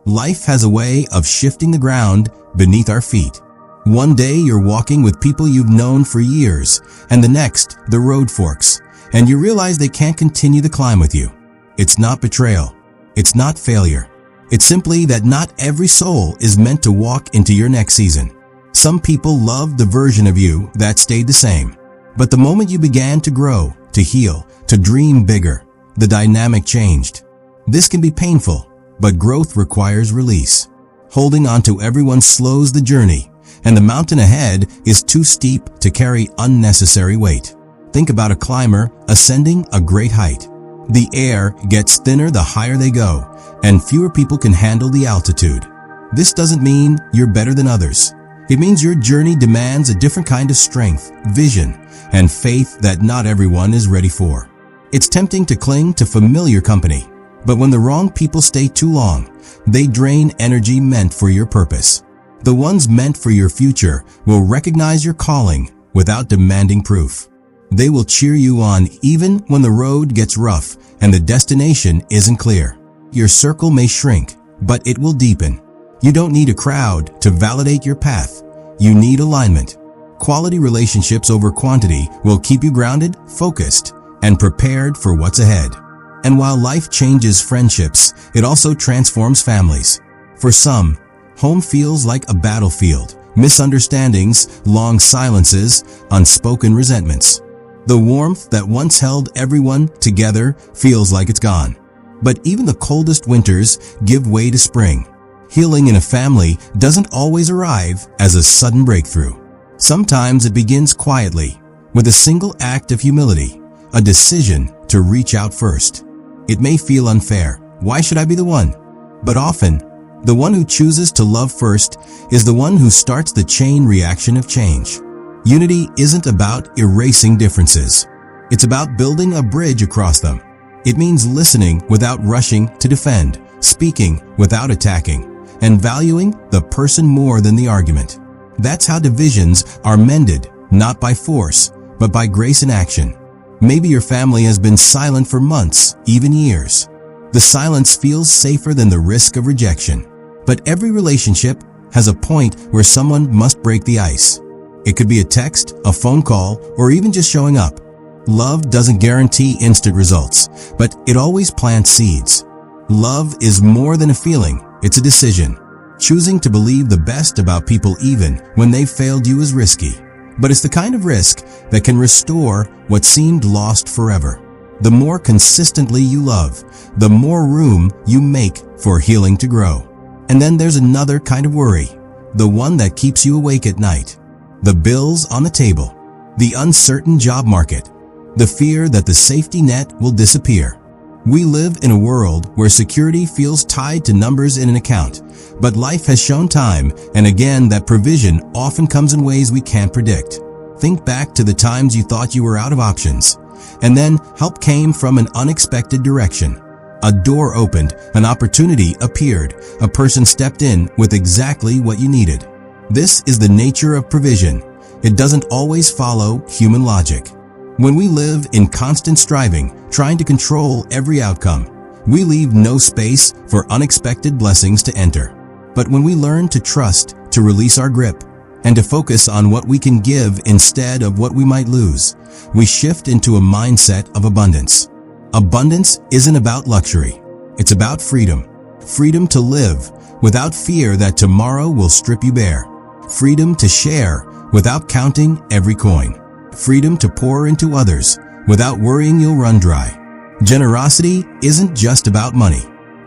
Life has a way of shifting the ground beneath our feet. One day you're walking with people you've known for years, and the next, the road forks, and you realize they can't continue the climb with you. It's not betrayal. It's not failure. It's simply that not every soul is meant to walk into your next season. Some people loved the version of you that stayed the same. But the moment you began to grow, to heal, to dream bigger, the dynamic changed. This can be painful, but growth requires release. Holding on to everyone slows the journey, and the mountain ahead is too steep to carry unnecessary weight. Think about a climber ascending a great height. The air gets thinner the higher they go, and fewer people can handle the altitude. This doesn't mean you're better than others. It means your journey demands a different kind of strength, vision, and faith that not everyone is ready for. It's tempting to cling to familiar company, but when the wrong people stay too long, they drain energy meant for your purpose. The ones meant for your future will recognize your calling without demanding proof. They will cheer you on even when the road gets rough and the destination isn't clear. Your circle may shrink, but it will deepen. You don't need a crowd to validate your path. You need alignment. Quality relationships over quantity will keep you grounded, focused, and prepared for what's ahead. And while life changes friendships, it also transforms families. For some, home feels like a battlefield. Misunderstandings, long silences, unspoken resentments. The warmth that once held everyone together feels like it's gone. But even the coldest winters give way to spring. Healing in a family doesn't always arrive as a sudden breakthrough. Sometimes it begins quietly, with a single act of humility, a decision to reach out first. It may feel unfair. Why should I be the one? But often, the one who chooses to love first is the one who starts the chain reaction of change. Unity isn't about erasing differences. It's about building a bridge across them. It means listening without rushing to defend, speaking without attacking, and valuing the person more than the argument. That's how divisions are mended, not by force, but by grace in action. Maybe your family has been silent for months, even years. The silence feels safer than the risk of rejection. But every relationship has a point where someone must break the ice. It could be a text, a phone call, or even just showing up. Love doesn't guarantee instant results, but it always plants seeds. Love is more than a feeling, it's a decision. Choosing to believe the best about people even when they've failed you is risky. But it's the kind of risk that can restore what seemed lost forever. The more consistently you love, the more room you make for healing to grow. And then there's another kind of worry, the one that keeps you awake at night. The bills on the table, the uncertain job market, the fear that the safety net will disappear. We live in a world where security feels tied to numbers in an account, but life has shown time and again that provision often comes in ways we can't predict. Think back to the times you thought you were out of options, and then help came from an unexpected direction. A door opened, an opportunity appeared, a person stepped in with exactly what you needed. This is the nature of provision. It doesn't always follow human logic. When we live in constant striving, trying to control every outcome, we leave no space for unexpected blessings to enter. But when we learn to trust, to release our grip, and to focus on what we can give instead of what we might lose, we shift into a mindset of abundance. Abundance isn't about luxury. It's about freedom. Freedom to live without fear that tomorrow will strip you bare. Freedom to share without counting every coin. Freedom to pour into others without worrying you'll run dry. Generosity isn't just about money.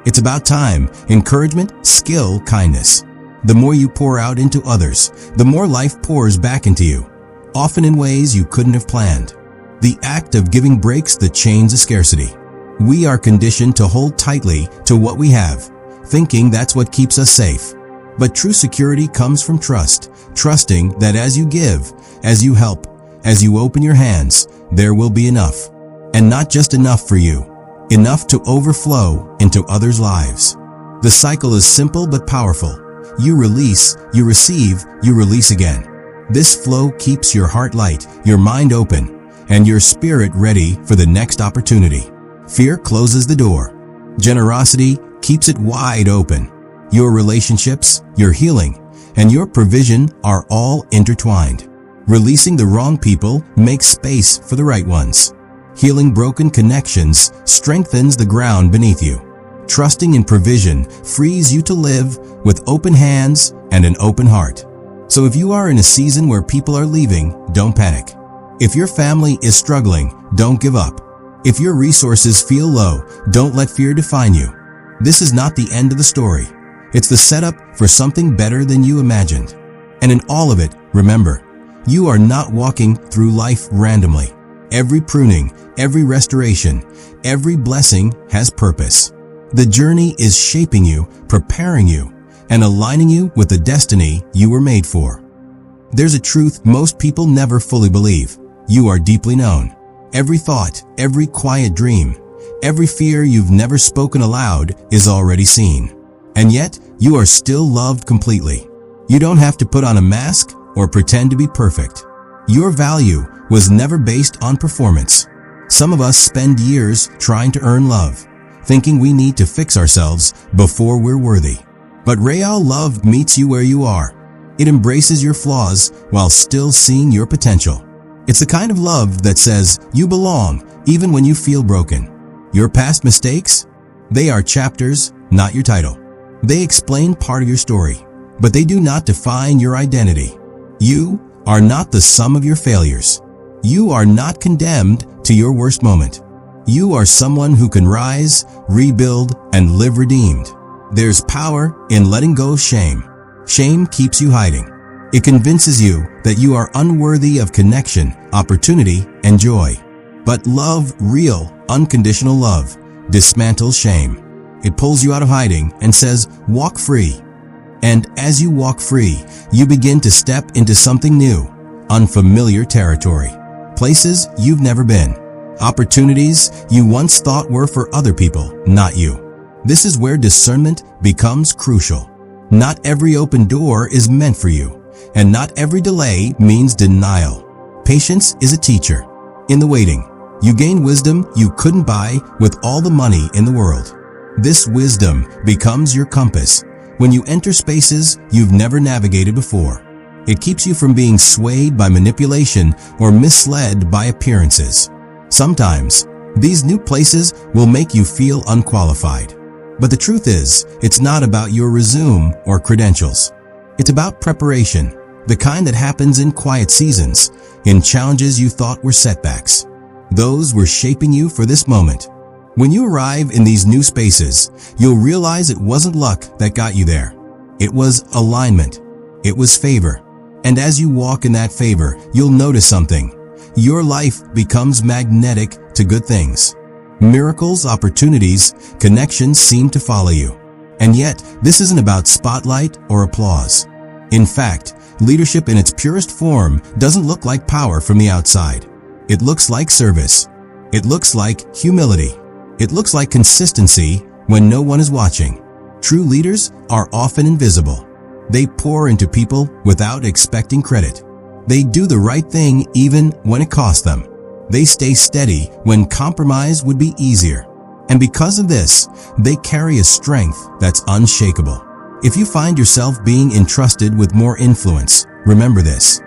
It's about time, encouragement, skill, kindness. The more you pour out into others, the more life pours back into you, often in ways you couldn't have planned. The act of giving breaks the chains of scarcity. We are conditioned to hold tightly to what we have, thinking that's what keeps us safe. But true security comes from trust, trusting that as you give, as you help, as you open your hands, there will be enough. And not just enough for you, enough to overflow into others' lives. The cycle is simple but powerful. You release, you receive, you release again. This flow keeps your heart light, your mind open, and your spirit ready for the next opportunity. Fear closes the door. Generosity keeps it wide open. Your relationships, your healing, and your provision are all intertwined. Releasing the wrong people makes space for the right ones. Healing broken connections strengthens the ground beneath you. Trusting in provision frees you to live with open hands and an open heart. So if you are in a season where people are leaving, don't panic. If your family is struggling, don't give up. If your resources feel low, don't let fear define you. This is not the end of the story. It's the setup for something better than you imagined. And in all of it, remember, you are not walking through life randomly. Every pruning, every restoration, every blessing has purpose. The journey is shaping you, preparing you, and aligning you with the destiny you were made for. There's a truth most people never fully believe. You are deeply known. Every thought, every quiet dream, every fear you've never spoken aloud is already seen. And yet, you are still loved completely. You don't have to put on a mask or pretend to be perfect. Your value was never based on performance. Some of us spend years trying to earn love, thinking we need to fix ourselves before we're worthy. But Real love meets you where you are. It embraces your flaws while still seeing your potential. It's the kind of love that says you belong even when you feel broken. Your past mistakes? They are chapters, not your title. They explain part of your story, but they do not define your identity. You are not the sum of your failures. You are not condemned to your worst moment. You are someone who can rise, rebuild, and live redeemed. There's power in letting go of shame. Shame keeps you hiding. It convinces you that you are unworthy of connection, opportunity, and joy. But love, real, unconditional love, dismantles shame. It pulls you out of hiding and says, walk free. And as you walk free, you begin to step into something new, unfamiliar territory, places you've never been, opportunities you once thought were for other people, not you. This is where discernment becomes crucial. Not every open door is meant for you, and not every delay means denial. Patience is a teacher. In the waiting, you gain wisdom you couldn't buy with all the money in the world. This wisdom becomes your compass when you enter spaces you've never navigated before. It keeps you from being swayed by manipulation or misled by appearances. Sometimes, these new places will make you feel unqualified. But the truth is, it's not about your resume or credentials. It's about preparation, the kind that happens in quiet seasons, in challenges you thought were setbacks. Those were shaping you for this moment. When you arrive in these new spaces, you'll realize it wasn't luck that got you there. It was alignment. It was favor. And as you walk in that favor, you'll notice something. Your life becomes magnetic to good things. Miracles, opportunities, connections seem to follow you. And yet, this isn't about spotlight or applause. In fact, leadership in its purest form doesn't look like power from the outside. It looks like service. It looks like humility. It looks like consistency when no one is watching. True leaders are often invisible. They pour into people without expecting credit. They do the right thing even when it costs them. They stay steady when compromise would be easier. And because of this, they carry a strength that's unshakable. If you find yourself being entrusted with more influence, remember this.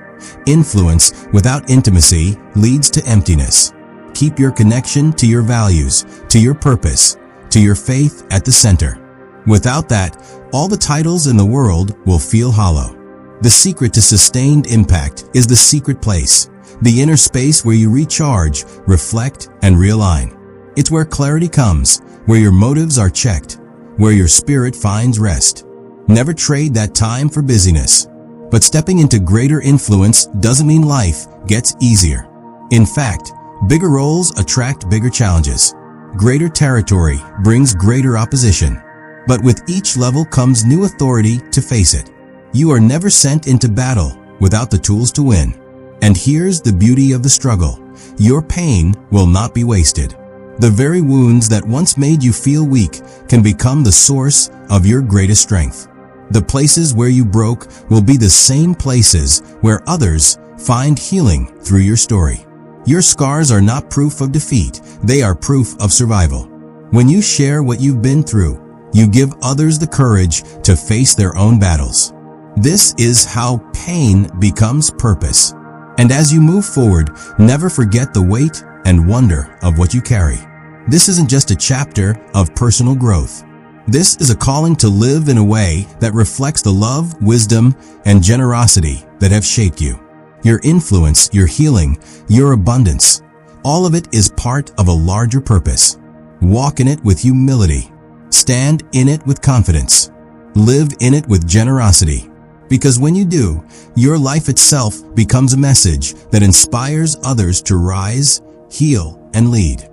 Influence without intimacy leads to emptiness. Keep your connection to your values, to your purpose, to your faith at the center. Without that, all the titles in the world will feel hollow. The secret to sustained impact is the secret place, the inner space where you recharge, reflect, and realign. It's where clarity comes, where your motives are checked, where your spirit finds rest. Never trade that time for busyness. But stepping into greater influence doesn't mean life gets easier. In fact, bigger roles attract bigger challenges. Greater territory brings greater opposition. But with each level comes new authority to face it. You are never sent into battle without the tools to win. And here's the beauty of the struggle. Your pain will not be wasted. The very wounds that once made you feel weak can become the source of your greatest strength. The places where you broke will be the same places where others find healing through your story. Your scars are not proof of defeat, they are proof of survival. When you share what you've been through, You give others the courage to face their own battles. This is how pain becomes purpose. And as you move forward, never forget the weight and wonder of what you carry. This isn't just a chapter of personal growth. This is a calling to live in a way that reflects the love, wisdom, and generosity that have shaped you. Your influence, your healing, your abundance, all of it is part of a larger purpose. Walk in it with humility. Stand in it with confidence. Live in it with generosity. Because when you do, your life itself becomes a message that inspires others to rise, heal, and lead.